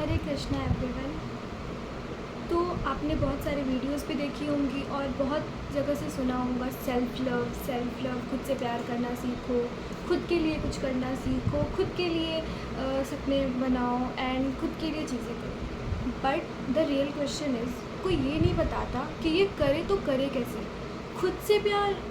हरे Krishna everyone. तो आपने बहुत सारे वीडियोस भी देखी होंगी और बहुत जगह से सुना होगा सेल्फ़ लव, खुद से प्यार करना सीखो, खुद के लिए कुछ करना सीखो, खुद के लिए सपने बनाओ एंड खुद के लिए चीज़ें करो। But the real question is, कोई ये नहीं बताता कि ये करे तो करे कैसे। खुद से प्यार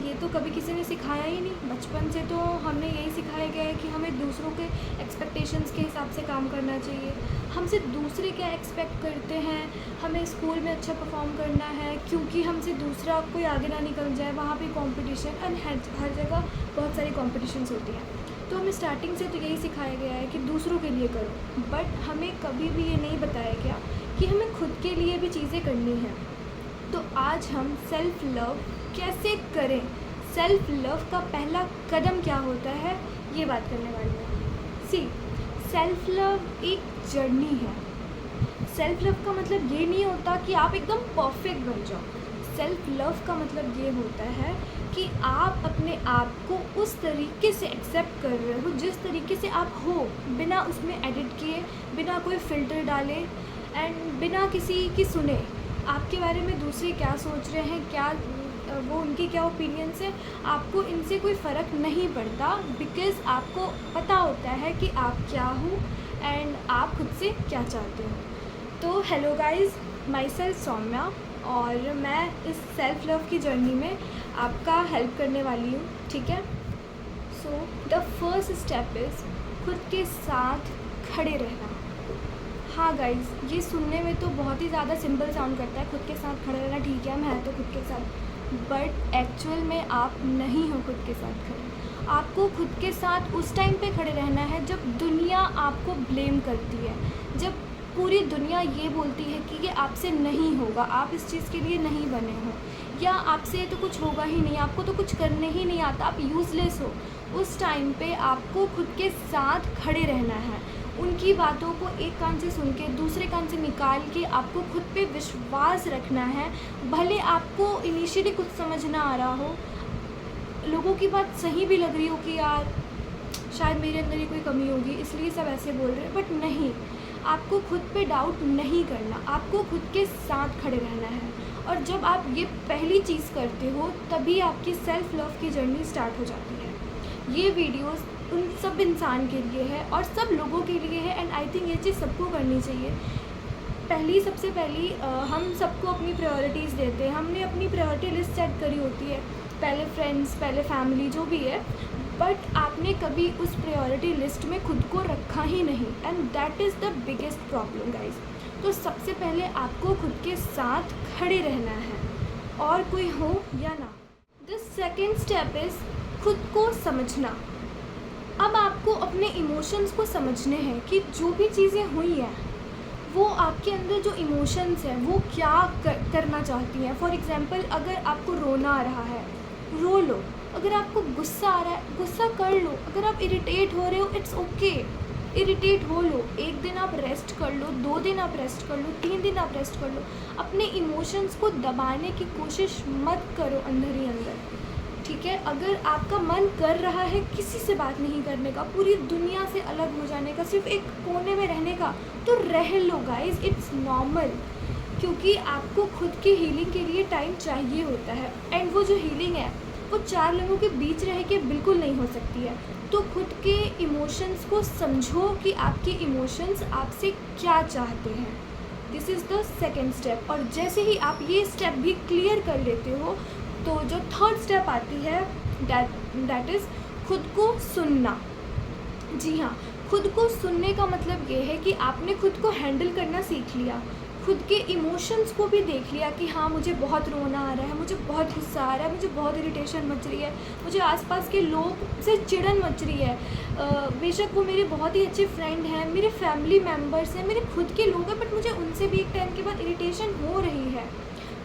ये तो कभी किसी ने सिखाया ही नहीं। बचपन से तो हमने यही सिखाया गया है कि हमें दूसरों के एक्सपेक्टेशंस के हिसाब से काम करना चाहिए। हमसे दूसरे क्या एक्सपेक्ट करते हैं, हमें स्कूल में अच्छा परफॉर्म करना है क्योंकि हमसे दूसरा कोई आगे ना निकल जाए, वहाँ पे कंपटीशन एंड हर जगह बहुत सारी कॉम्पिटिशन्स होती हैं। तो हमें स्टार्टिंग से तो यही सिखाया गया है कि दूसरों के लिए करो, बट हमें कभी भी ये नहीं बताया गया कि हमें खुद के लिए भी चीज़ें करनी हैं। तो आज हम सेल्फ़ लव कैसे करें, सेल्फ़ लव का पहला कदम क्या होता है, ये बात करने वाली हूँ। सेल्फ़ लव एक जर्नी है। सेल्फ़ लव का मतलब ये नहीं होता कि आप एकदम परफेक्ट बन जाओ। सेल्फ़ लव का मतलब ये होता है कि आप अपने आप को उस तरीके से एक्सेप्ट कर रहे हो जिस तरीके से आप हो, बिना उसमें एडिट किए, बिना कोई फ़िल्टर डाले एंड बिना किसी की सुने आपके बारे में दूसरे क्या सोच रहे हैं, क्या वो उनकी क्या ओपिनियंस है, आपको इनसे कोई फ़र्क नहीं पड़ता। बिकॉज़ आपको पता होता है कि आप क्या हो एंड आप खुद से क्या चाहते हो। तो hello guys, myself Saumya, और मैं इस सेल्फ़ लव की जर्नी में आपका हेल्प करने वाली हूँ, ठीक है। So the first step is खुद के साथ खड़े रहना। हाँ गाइस, ये सुनने में तो बहुत ही ज़्यादा सिंपल साउंड करता है, खुद के साथ खड़े रहना। ठीक है, मैं तो खुद के साथ, बट एक्चुअल में आप नहीं हो खुद के साथ खड़े। आपको खुद के साथ उस टाइम पे खड़े रहना है जब दुनिया आपको ब्लेम करती है, जब पूरी दुनिया ये बोलती है कि ये आपसे नहीं होगा, आप इस चीज़ के लिए नहीं बने हो, या आपसे तो कुछ होगा ही नहीं, आपको तो कुछ करने ही नहीं आता, आप यूज़लेस हो। उस टाइम पे आपको खुद के साथ खड़े रहना है। उनकी बातों को एक कान से सुन के दूसरे कान से निकाल के आपको खुद पे विश्वास रखना है। भले आपको इनिशियली कुछ समझ ना आ रहा हो, लोगों की बात सही भी लग रही हो कि यार शायद मेरे अंदर ही कोई कमी होगी इसलिए सब ऐसे बोल रहे हैं, बट नहीं, आपको खुद पे डाउट नहीं करना, आपको खुद के साथ खड़े रहना है। और जब आप ये पहली चीज़ करते हो तभी आपकी सेल्फ़ लव की जर्नी स्टार्ट हो जाती है। ये वीडियोस उन सब इंसान के लिए है और सब लोगों के लिए है, एंड आई थिंक ये चीज़ सबको करनी चाहिए। सबसे पहली हम सबको अपनी प्रायोरिटीज़ देते हैं, हमने अपनी प्रायोरिटी लिस्ट सेट करी होती है, पहले फ्रेंड्स, पहले फैमिली, जो भी है, बट आपने कभी उस प्रायोरिटी लिस्ट में खुद को रखा ही नहीं, and that is the biggest problem guys. तो सबसे पहले आपको खुद के साथ खड़े रहना है, और कोई हो या ना। द सेकेंड स्टेप इज़ खुद को समझना। अब आपको अपने इमोशंस को समझने हैं कि जो भी चीज़ें हुई हैं वो आपके अंदर जो इमोशंस हैं वो क्या करना चाहती हैं। फॉर एग्ज़ाम्पल, अगर आपको रोना आ रहा है, रो लो। अगर आपको गुस्सा आ रहा है, गुस्सा कर लो। अगर आप इरिटेट हो रहे हो, इट्स ओके, इरिटेट हो लो। एक दिन आप रेस्ट कर लो, 2 दिन आप रेस्ट कर लो, 3 दिन आप रेस्ट कर लो। अपने इमोशंस को दबाने की कोशिश मत करो अंदर ही अंदर, ठीक है। अगर आपका मन कर रहा है किसी से बात नहीं करने का, पूरी दुनिया से अलग हो जाने का, सिर्फ एक कोने में रहने का, तो रह लो गाइज, इट्स नॉर्मल। क्योंकि आपको खुद की हीलिंग के लिए टाइम चाहिए होता है, एंड वो जो हीलिंग है वो 4 लोगों के बीच रह के बिल्कुल नहीं हो सकती है। तो खुद के इमोशंस को समझो कि आपके इमोशंस आपसे क्या चाहते हैं। This is the second step. और जैसे ही आप ये स्टेप भी क्लियर कर लेते हो, तो जो थर्ड स्टेप आती है, दैट इज़ खुद को सुनना। जी हाँ, खुद को सुनने का मतलब ये है कि आपने खुद को हैंडल करना सीख लिया, खुद के इमोशंस को भी देख लिया कि हाँ, मुझे बहुत रोना आ रहा है, मुझे बहुत गुस्सा आ रहा है, मुझे बहुत इरिटेशन मच रही है, मुझे आसपास के लोग से चिढ़न मच रही है। बेशक वो मेरे बहुत ही अच्छे फ्रेंड हैं, मेरे फैमिली मेम्बर्स हैं, मेरे खुद के लोग हैं, बट मुझे उनसे भी एक टाइम के बाद इरिटेशन हो रही है।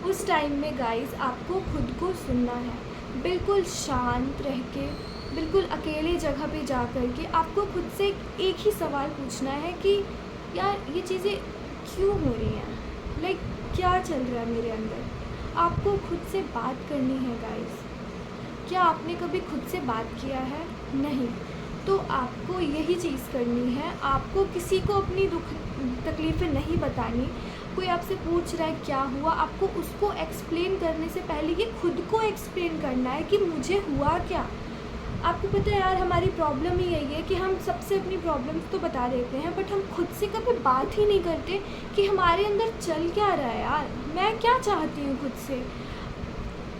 उस टाइम में गाइस आपको खुद को सुनना है, बिल्कुल शांत रह के, बिल्कुल अकेले जगह पे जा कर के आपको खुद से एक ही सवाल पूछना है कि यार ये चीज़ें क्यों हो रही हैं, लाइक क्या चल रहा है मेरे अंदर। आपको खुद से बात करनी है गाइस। क्या आपने कभी खुद से बात किया है? नहीं। तो आपको यही चीज़ करनी है, आपको किसी को अपनी दुख तकलीफ़ें नहीं बतानी। कोई आपसे पूछ रहा है क्या हुआ, आपको उसको एक्सप्लेन करने से पहले ये खुद को एक्सप्लेन करना है कि मुझे हुआ क्या। आपको पता है यार, हमारी प्रॉब्लम ही यही है कि हम सबसे अपनी प्रॉब्लम्स तो बता देते हैं, बट हम खुद से कभी बात ही नहीं करते कि हमारे अंदर चल क्या रहा है यार, मैं क्या चाहती हूँ खुद से।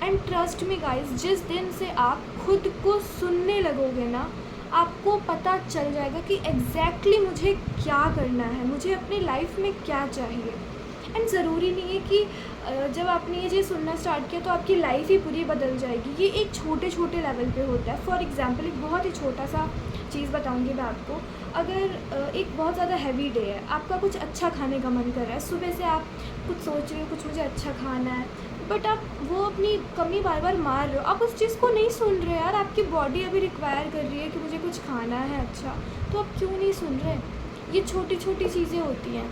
एंड ट्रस्ट मी गाइस, जिस दिन से आप खुद को सुनने लगोगे ना, आपको पता चल जाएगा कि एग्जैक्टली मुझे क्या करना है, मुझे अपनी लाइफ में क्या चाहिए। एंड ज़रूरी नहीं है कि जब आपने ये चीज़ सुनना स्टार्ट किया तो आपकी लाइफ ही पूरी बदल जाएगी। ये एक छोटे छोटे लेवल पे होता है। फॉर एग्ज़ाम्पल एक बहुत ही छोटा सा चीज़ बताऊंगी मैं आपको। अगर एक बहुत ज़्यादा हैवी डे है, आपका कुछ अच्छा खाने का मन कर रहा है, सुबह से आप कुछ सोच रहे हो कुछ मुझे अच्छा खाना है, बट आप वो अपनी कमी बार बार मार रहे हो, आप उस चीज़ को नहीं सुन रहे यार। आपकी बॉडी अभी रिक्वायर कर रही है कि मुझे कुछ खाना है अच्छा, तो आप क्यों नहीं सुन रहे। ये छोटी छोटी चीज़ें होती हैं।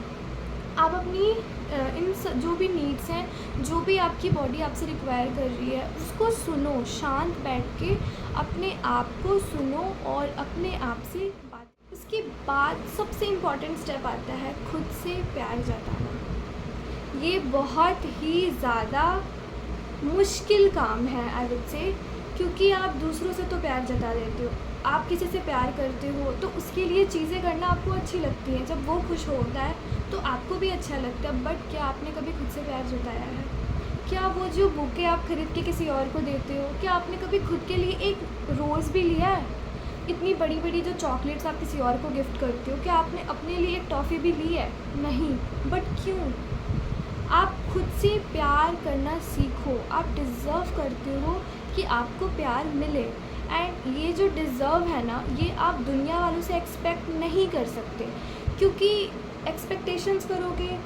आप अपनी जो भी नीड्स हैं, जो भी आपकी बॉडी आपसे रिक्वायर कर रही है, उसको सुनो, शांत बैठ के अपने आप को सुनो और अपने आप से बात। उसके बाद सबसे इम्पॉर्टेंट स्टेप आता है खुद से प्यार जताना। ये बहुत ही ज़्यादा मुश्किल काम है आई वुड से, क्योंकि आप दूसरों से तो प्यार जता देते हो, आप किसी से प्यार करते हो तो उसके लिए चीज़ें करना आपको अच्छी लगती हैं। जब वो खुश होता है तो आपको भी अच्छा लगता है, बट क्या आपने कभी खुद से प्यार जताया है? क्या वो जो बुके आप खरीद के किसी और को देते हो, क्या आपने कभी खुद के लिए एक रोज़ भी लिया है? इतनी बड़ी बड़ी जो चॉकलेट्स आप किसी और को गिफ्ट करते हो, क्या आपने अपने लिए एक टॉफ़ी भी ली है? नहीं। बट क्यों? आप खुद से प्यार करना सीखो। आप डिज़र्व करते हो कि आपको प्यार मिले। एंड ये जो डिज़र्व है ना, ये आप दुनिया वालों से एक्सपेक्ट नहीं कर सकते, क्योंकि एक्सपेक्टेशंस करोगे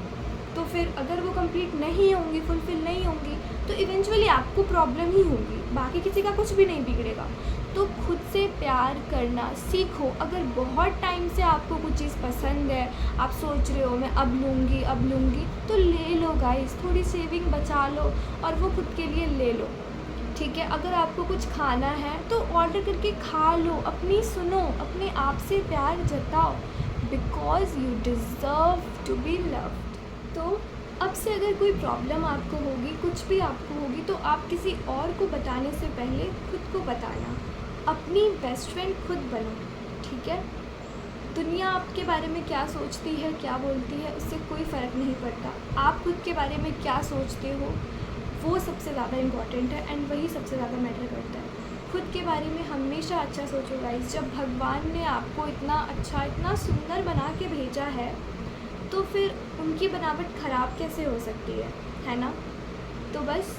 तो फिर अगर वो कंप्लीट नहीं होंगी, फुलफ़िल नहीं होंगी, तो इवेंचुअली आपको प्रॉब्लम ही होगी, बाकी किसी का कुछ भी नहीं बिगड़ेगा। तो खुद से प्यार करना सीखो। अगर बहुत टाइम से आपको कुछ चीज़ पसंद है, आप सोच रहे हो मैं अब लूँगी, तो ले लो गाइस, थोड़ी सेविंग बचा लो और वो खुद के लिए ले लो, ठीक है। अगर आपको कुछ खाना है तो ऑर्डर करके खा लो, अपनी सुनो, अपने आप से प्यार जताओ, because you deserve to be loved. तो अब से अगर कोई प्रॉब्लम आपको होगी, कुछ भी आपको होगी, तो आप किसी और को बताने से पहले खुद को बताना। अपनी बेस्ट फ्रेंड खुद बनो, ठीक है। दुनिया आपके बारे में क्या सोचती है, क्या बोलती है, उससे कोई फ़र्क नहीं पड़ता। आप खुद के बारे में क्या सोचते हो, वो सबसे ज़्यादा इम्पॉर्टेंट है, एंड वही सबसे ज़्यादा मैटर करता है। खुद के बारे में हमेशा अच्छा सोचो गाइस। जब भगवान ने आपको इतना अच्छा, इतना सुंदर बना के भेजा है, तो फिर उनकी बनावट ख़राब कैसे हो सकती है ना। तो बस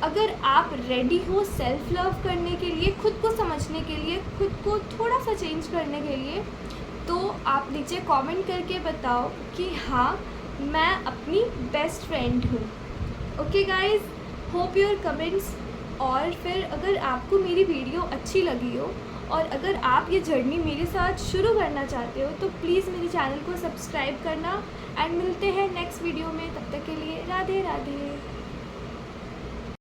अगर आप रेडी हो सेल्फ़ लव करने के लिए, खुद को समझने के लिए, खुद को थोड़ा सा चेंज करने के लिए, तो आप नीचे कमेंट करके बताओ कि हाँ, मैं अपनी बेस्ट फ्रेंड हूँ। Okay guys, hope your comments. और फिर अगर आपको मेरी वीडियो अच्छी लगी हो और अगर आप ये जर्नी मेरे साथ शुरू करना चाहते हो, तो प्लीज़ मेरे चैनल को सब्सक्राइब करना। एंड मिलते हैं नेक्स्ट वीडियो में, तब तक के लिए राधे राधे।